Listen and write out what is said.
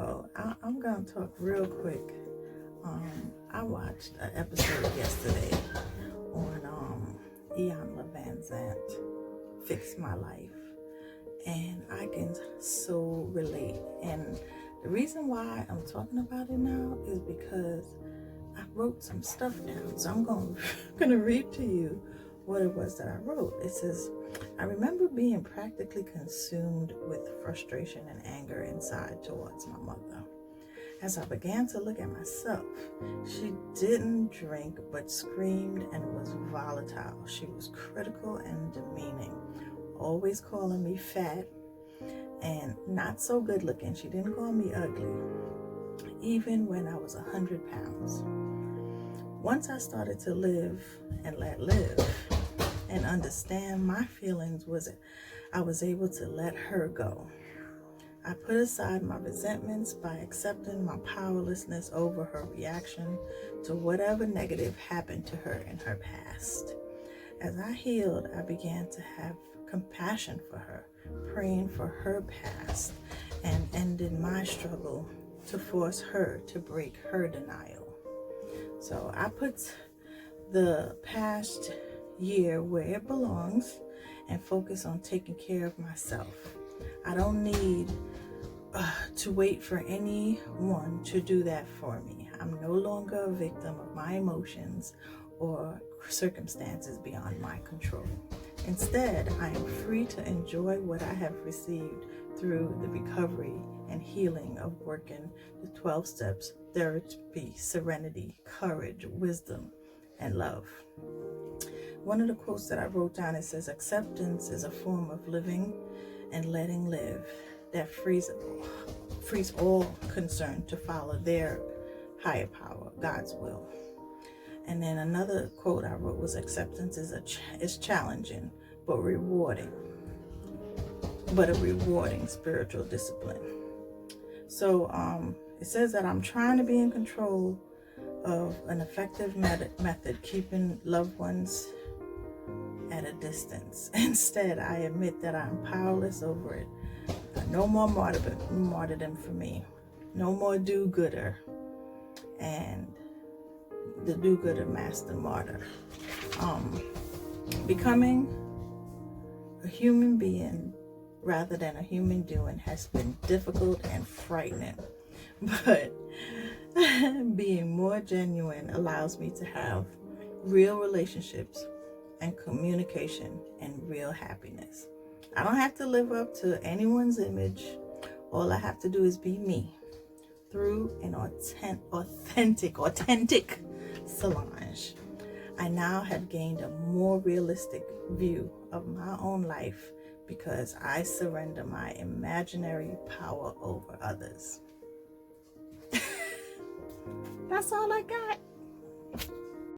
Oh, I'm gonna talk real quick. I watched an episode yesterday on Ian Van Zant, Fix My Life, and I can so relate. And the reason why I'm talking about it now is because I wrote some stuff down. So I'm gonna read to you what it was that I wrote. It says, I remember being practically consumed with frustration and anger inside towards my mother. As I began to look at myself, she didn't drink but screamed and was volatile. She was critical and demeaning, always calling me fat and not so good looking. She didn't call me ugly, even when I was 100 pounds. Once I started to live and let live and understand my feelings, I was able to let her go. I put aside my resentments by accepting my powerlessness over her reaction to whatever negative happened to her in her past. As I healed, I began to have compassion for her, praying for her past, and ended my struggle to force her to break her denial. So I put the past year where it belongs and focus on taking care of myself. I don't need to wait for anyone to do that for me. I'm no longer a victim of my emotions or circumstances beyond my control. Instead, I am free to enjoy what I have received through the recovery and healing of working the 12 steps, therapy, serenity, courage, wisdom, and love. One of the quotes that I wrote down, it says, acceptance is a form of living and letting live that frees all concerned to follow their higher power, God's will. And then another quote I wrote was, acceptance is challenging but rewarding, a rewarding spiritual discipline. So it says that I'm trying to be in control of an effective method, keeping loved ones at a distance. Instead, I admit that I'm powerless over it. No more martyrdom for me. No more do-gooder. And the do-gooder master martyr. Becoming a human being rather than a human doing has been difficult and frightening. But being more genuine allows me to have real relationships and communication and real happiness. I don't have to live up to anyone's image. All I have to do is be me through an authentic Solange. I now have gained a more realistic view of my own life because I surrender my imaginary power over others. That's all I got.